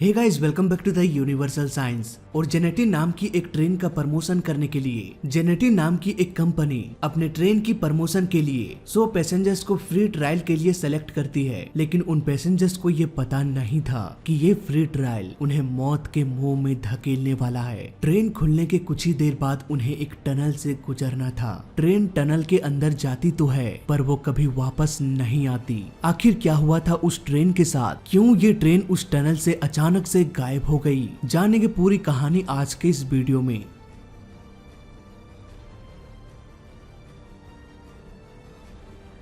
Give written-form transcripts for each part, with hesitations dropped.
Hey guys, welcome back to the universal science. और जेनेटी नाम की एक ट्रेन का प्रमोशन करने के लिए जेनेटी नाम की एक कंपनी अपने ट्रेन की प्रमोशन के लिए 100 पैसेंजर्स को फ्री ट्रायल के लिए सेलेक्ट करती है। लेकिन उन पैसेंजर्स को ये पता नहीं था कि ये फ्री ट्रायल उन्हें मौत के मुंह में धकेलने वाला है। ट्रेन खुलने के कुछ ही देर बाद उन्हें एक टनल से गुजरना था। ट्रेन टनल के अंदर जाती तो है पर वो कभी वापस नहीं आती। आखिर क्या हुआ था उस ट्रेन के साथ? क्यों ये ट्रेन उस टनल से अचानक से गायब हो गई? जानेंगे पूरी कहानी आज के इस वीडियो में।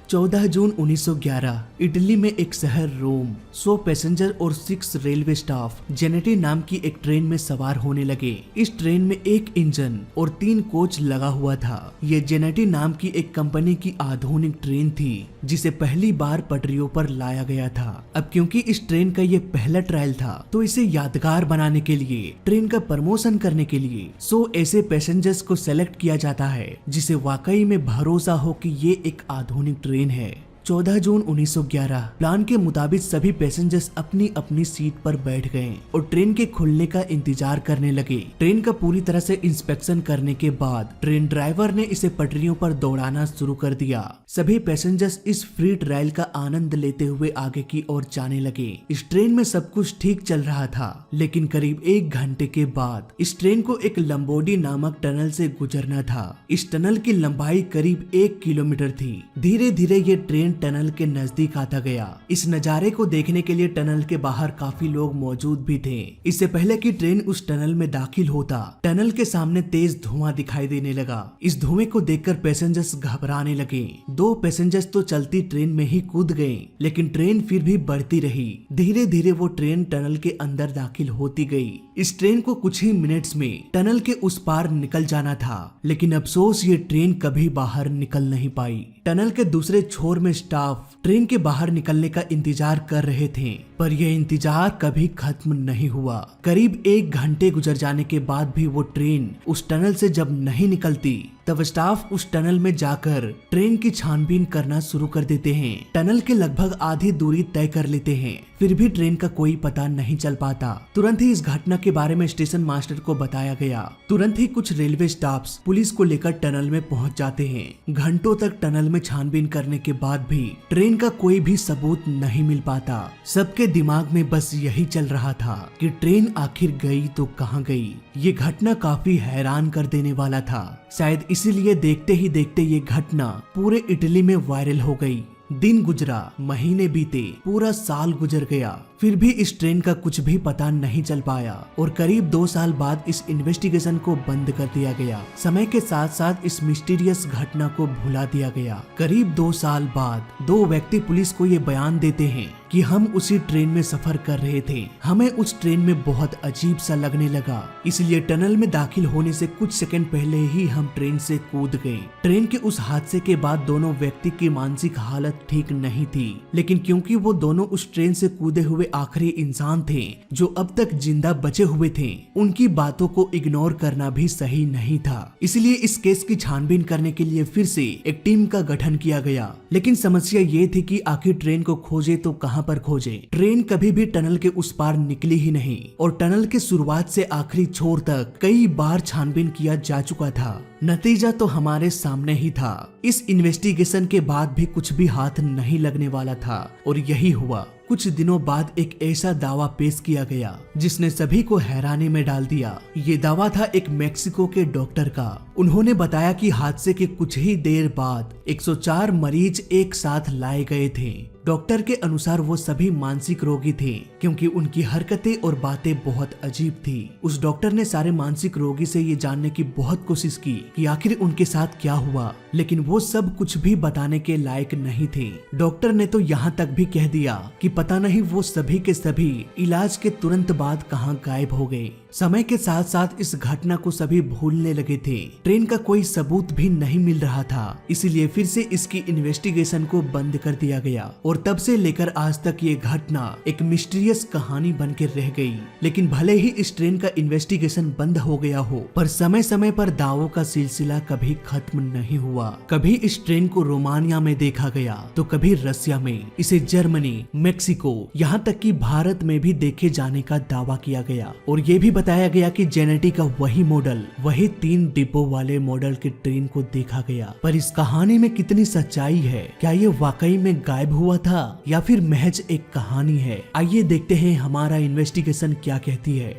14 जून 1911 इटली में एक शहर रोम 100 पैसेंजर और 6 रेलवे स्टाफ जेनेटी नाम की एक ट्रेन में सवार होने लगे। इस ट्रेन में एक इंजन और 3 कोच लगा हुआ था। ये जेनेटी नाम की एक कंपनी की आधुनिक ट्रेन थी जिसे पहली बार पटरियों पर लाया गया था। अब क्योंकि इस ट्रेन का ये पहला ट्रायल था तो इसे यादगार बनाने के लिए, ट्रेन का प्रमोशन करने के लिए 100 ऐसे पैसेंजर्स को सेलेक्ट किया जाता है जिसे वाकई में भरोसा हो कि ये एक आधुनिक ट्रेन है। 14 जून 1911 प्लान के मुताबिक सभी पैसेंजर्स अपनी अपनी सीट पर बैठ गए और ट्रेन के खुलने का इंतजार करने लगे। ट्रेन का पूरी तरह से इंस्पेक्शन करने के बाद ट्रेन ड्राइवर ने इसे पटरियों पर दौड़ाना शुरू कर दिया। सभी पैसेंजर्स इस फ्री ट्रायल का आनंद लेते हुए आगे की ओर जाने लगे। इस ट्रेन में सब कुछ ठीक चल रहा था, लेकिन करीब 1 घंटे के बाद इस ट्रेन को एक लंबोडी नामक टनल से गुजरना था। इस टनल की लंबाई करीब 1 किलोमीटर थी। धीरे धीरे ये ट्रेन टनल के नजदीक आता गया। इस नजारे को देखने के लिए टनल के बाहर काफी लोग मौजूद भी थे। इससे पहले कि ट्रेन उस टनल में दाखिल होता, टनल के सामने तेज धुआं दिखाई देने लगा। इस धुएं को देखकर पैसेंजर्स घबराने लगे। 2 पैसेंजर्स तो चलती ट्रेन में ही कूद गए, लेकिन ट्रेन फिर भी बढ़ती रही। धीरे धीरे वो ट्रेन टनल के अंदर दाखिल होती गई। इस ट्रेन को कुछ ही मिनट्स में टनल के उस पार निकल जाना था, लेकिन अफसोस ये ट्रेन कभी बाहर निकल नहीं पाई। टनल के दूसरे छोर में स्टाफ ट्रेन के बाहर निकलने का इंतजार कर रहे थे, पर यह इंतजार कभी खत्म नहीं हुआ। करीब 1 घंटे गुजर जाने के बाद भी वो ट्रेन उस टनल से जब नहीं निकलती, तब स्टाफ उस टनल में जाकर ट्रेन की छानबीन करना शुरू कर देते हैं। टनल के लगभग आधी दूरी तय कर लेते हैं, फिर भी ट्रेन का कोई पता नहीं चल पाता। तुरंत ही इस घटना के बारे में स्टेशन मास्टर को बताया गया। तुरंत ही कुछ रेलवे स्टाफ्स पुलिस को लेकर टनल में पहुंच जाते हैं। घंटों तक टनल में छानबीन करने के बाद भी ट्रेन का कोई भी सबूत नहीं मिल पाता। सबके दिमाग में बस यही चल रहा था कि ट्रेन आखिर गई तो कहां गई। ये घटना काफी हैरान कर देने वाला था। शायद इसीलिए देखते ही देखते ये घटना पूरे इटली में वायरल हो गई। दिन गुजरा, महीने बीते, पूरा साल गुजर गया, फिर भी इस ट्रेन का कुछ भी पता नहीं चल पाया और करीब 2 साल बाद इस इन्वेस्टिगेशन को बंद कर दिया गया। समय के साथ साथ इस मिस्टीरियस घटना को भुला दिया गया। करीब 2 साल बाद 2 व्यक्ति पुलिस को ये बयान देते हैं कि हम उसी ट्रेन में सफर कर रहे थे, हमें उस ट्रेन में बहुत अजीब सा लगने लगा, इसलिए टनल में दाखिल होने से कुछ सेकंड पहले ही हम ट्रेन से कूद गए। ट्रेन के उस हादसे के बाद दोनों व्यक्ति की मानसिक हालत ठीक नहीं थी, लेकिन क्योंकि वो दोनों उस ट्रेन से कूदे हुए आखिरी इंसान थे जो अब तक जिंदा बचे हुए थे, उनकी बातों को इग्नोर करना भी सही नहीं था। इसलिए इस केस की छानबीन करने के लिए फिर से एक टीम का गठन किया गया। लेकिन समस्या ये थी कि आखिर ट्रेन को खोजे तो कहां पर खोजे। ट्रेन कभी भी टनल के उस पार निकली ही नहीं और टनल के शुरुआत से आखिरी छोर तक कई बार छानबीन किया जा चुका था। नतीजा तो हमारे सामने ही था। इस इन्वेस्टिगेशन के बाद भी कुछ भी हाथ नहीं लगने वाला था और यही हुआ। कुछ दिनों बाद एक ऐसा दावा पेश किया गया जिसने सभी को हैरानी में डाल दिया। ये दावा था एक मेक्सिको के डॉक्टर का। उन्होंने बताया कि हादसे के कुछ ही देर बाद 104 मरीज एक साथ लाए गए थे। डॉक्टर के अनुसार वो सभी मानसिक रोगी थे क्योंकि उनकी हरकतें और बातें बहुत अजीब थी। उस डॉक्टर ने सारे मानसिक रोगी से ये जानने की बहुत कोशिश की कि आखिर उनके साथ क्या हुआ, लेकिन वो सब कुछ भी बताने के लायक नहीं थे। डॉक्टर ने तो यहाँ तक भी कह दिया कि पता नहीं वो सभी के सभी इलाज के तुरंत बाद कहाँ गायब हो गए। समय के साथ साथ इस घटना को सभी भूलने लगे थे। ट्रेन का कोई सबूत भी नहीं मिल रहा था, इसीलिए फिर से इसकी इन्वेस्टिगेशन को बंद कर दिया गया और तब से लेकर आज तक ये घटना एक मिस्टीरियस कहानी बन के रह गई। लेकिन भले ही इस ट्रेन का इन्वेस्टिगेशन बंद हो गया हो, पर समय समय पर दावों का सिलसिला कभी खत्म नहीं हुआ। कभी इस ट्रेन को रोमानिया में देखा गया तो कभी रसिया में, इसे जर्मनी, मेक्सिको मेक्सिको, यहाँ तक कि भारत में भी देखे जाने का दावा किया गया और ये भी बताया गया कि जेनेटी का वही मॉडल, वही 3 डिब्बों वाले मॉडल की ट्रेन को देखा गया। पर इस कहानी में कितनी सच्चाई है? क्या ये वाकई में गायब हुआ था या फिर महज एक कहानी है? आइए देखते हैं हमारा इन्वेस्टिगेशन क्या कहती है।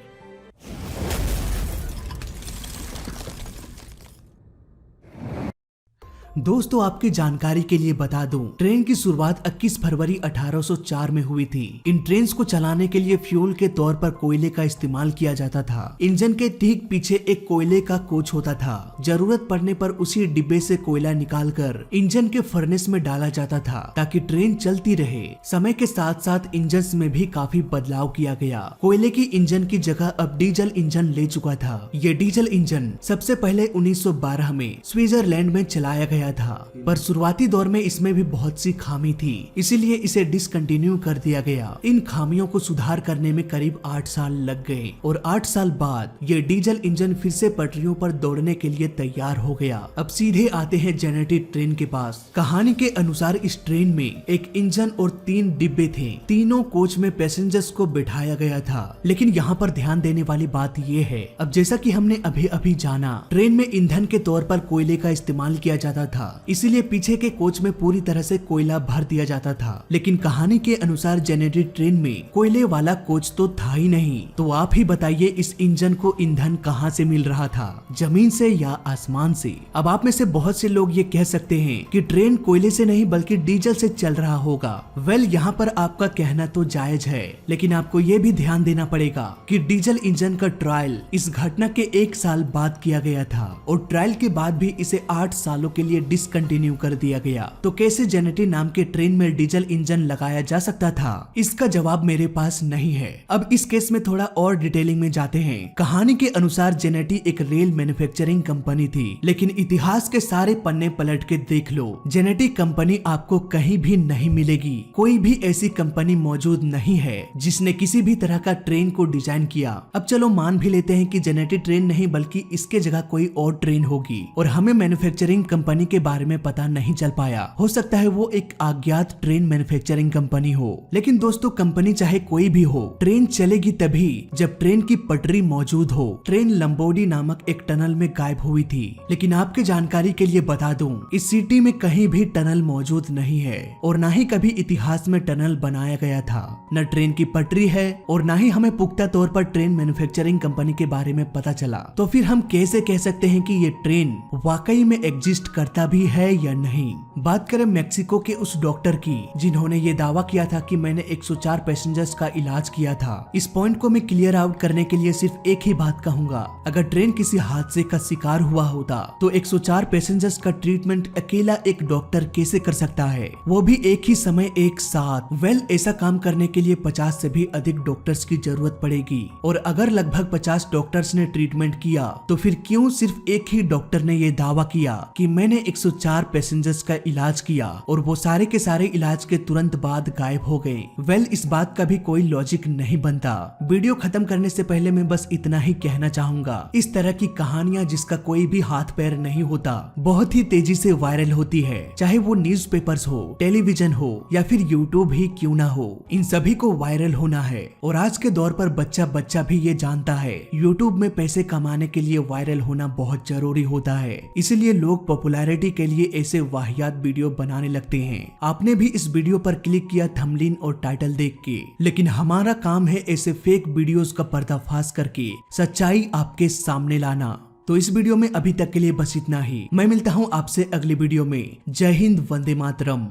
दोस्तों, आपकी जानकारी के लिए बता दूं, ट्रेन की शुरुआत 21 फरवरी 1804 में हुई थी। इन ट्रेन्स को चलाने के लिए फ्यूल के तौर पर कोयले का इस्तेमाल किया जाता था। इंजन के ठीक पीछे एक कोयले का कोच होता था। जरूरत पड़ने पर उसी डिब्बे से कोयला निकालकर इंजन के फर्नेस में डाला जाता था ताकि ट्रेन चलती रहे। समय के साथ साथ इंजन में भी काफी बदलाव किया गया। कोयले की इंजन की जगह अब डीजल इंजन ले चुका था। ये डीजल इंजन सबसे पहले 1912 में स्विट्जरलैंड में चलाया गया था, पर शुरुआती दौर में इसमें भी बहुत सी खामी थी, इसीलिए इसे डिसकंटिन्यू कर दिया गया। इन खामियों को सुधार करने में करीब 8 साल लग गए और 8 साल बाद ये डीजल इंजन फिर से पटरियों पर दौड़ने के लिए तैयार हो गया। अब सीधे आते हैं जेनेटी ट्रेन के पास। कहानी के अनुसार इस ट्रेन में एक इंजन और 3 डिब्बे थे। तीनों कोच में पैसेंजर्स को बिठाया गया था। लेकिन यहाँ पर ध्यान देने वाली बात ये है, अब जैसा कि हमने अभी अभी जाना, ट्रेन में ईंधन के तौर पर कोयले का इस्तेमाल किया जाता था, इसीलिए पीछे के कोच में पूरी तरह से कोयला भर दिया जाता था। लेकिन कहानी के अनुसार जेनेटी ट्रेन में कोयले वाला कोच तो था ही नहीं। तो आप ही बताइए, इस इंजन को ईंधन कहां से मिल रहा था, जमीन से या आसमान से? अब आप में से बहुत से लोग ये कह सकते हैं कि ट्रेन कोयले से नहीं बल्कि डीजल से चल रहा होगा। वेल, यहाँ पर आपका कहना तो जायज है, लेकिन आपको ये भी ध्यान देना पड़ेगा कि डीजल इंजन का ट्रायल इस घटना के 1 साल बाद किया गया था और ट्रायल के बाद भी इसे 8 सालों के लिए डिसकंटिन्यू कर दिया गया। तो कैसे जेनेटी नाम के ट्रेन में डीजल इंजन लगाया जा सकता था? इसका जवाब मेरे पास नहीं है। अब इस केस में थोड़ा और डिटेलिंग में जाते हैं। कहानी के अनुसार जेनेटी एक रेल मैन्युफैक्चरिंग कंपनी थी, लेकिन इतिहास के सारे पन्ने पलट के देख लो, जेनेटी कंपनी आपको कहीं भी नहीं मिलेगी। कोई भी ऐसी कंपनी मौजूद नहीं है जिसने किसी भी तरह का ट्रेन को डिजाइन किया। अब चलो मान भी लेते हैं कि जेनेटी ट्रेन नहीं बल्कि इसके जगह कोई और ट्रेन होगी और हमें मैन्युफैक्चरिंग कंपनी के बारे में पता नहीं चल पाया। हो सकता है वो एक अज्ञात ट्रेन मैन्युफैक्चरिंग कंपनी हो। लेकिन दोस्तों, कंपनी चाहे कोई भी हो, ट्रेन चलेगी तभी जब ट्रेन की पटरी मौजूद हो। ट्रेन लंबोडी नामक एक टनल में गायब हुई थी, लेकिन आपके जानकारी के लिए बता दूं, इस सिटी में कहीं भी टनल मौजूद नहीं है और न ही कभी इतिहास में टनल बनाया गया था। न ट्रेन की पटरी है और न ही हमें पुख्ता तौर पर ट्रेन मैन्युफैक्चरिंग कंपनी के बारे में पता चला। तो फिर हम कैसे कह सकते हैं कि ये ट्रेन वाकई में एग्जिस्ट करता भी है या नहीं? बात करें मेक्सिको के उस डॉक्टर की जिन्होंने ये दावा किया था कि मैंने 104 पैसेंजर्स का इलाज किया था। इस पॉइंट को मैं क्लियर आउट करने के लिए सिर्फ एक ही बात कहूंगा, अगर ट्रेन किसी हादसे का शिकार हुआ होता तो 104 पैसेंजर्स का ट्रीटमेंट अकेला एक डॉक्टर कैसे कर सकता है, वो भी एक ही समय एक साथ? वेल, ऐसा काम करने के लिए 50 से भी अधिक डॉक्टर्स की जरूरत पड़ेगी और अगर लगभग 50 डॉक्टर्स ने ट्रीटमेंट किया तो फिर क्यों सिर्फ एक ही डॉक्टर ने ये दावा किया कि मैंने 104 पैसेंजर्स का इलाज किया और वो सारे के सारे इलाज के तुरंत बाद गायब हो गए? वेल, इस बात का भी कोई लॉजिक नहीं बनता। वीडियो खत्म करने से पहले मैं बस इतना ही कहना चाहूंगा, इस तरह की कहानियां जिसका कोई भी हाथ पैर नहीं होता बहुत ही तेजी से वायरल होती है, चाहे वो न्यूज़पेपर्स हो, टेलीविजन हो या फिर यूट्यूब ही क्यों ना हो, इन सभी को वायरल होना है। और आज के दौर पर बच्चा बच्चा भी ये जानता है यूट्यूब में पैसे कमाने के लिए वायरल होना बहुत जरूरी होता है, इसलिए लोग पॉपुलैरिटी के लिए ऐसे वाहियात वीडियो बनाने लगते हैं। आपने भी इस वीडियो पर क्लिक किया थंबनेल और टाइटल देख के, लेकिन हमारा काम है ऐसे फेक वीडियोस का पर्दाफाश करके सच्चाई आपके सामने लाना। तो इस वीडियो में अभी तक के लिए बस इतना ही। मैं मिलता हूँ आपसे अगली वीडियो में। जय हिंद, वंदे मातरम।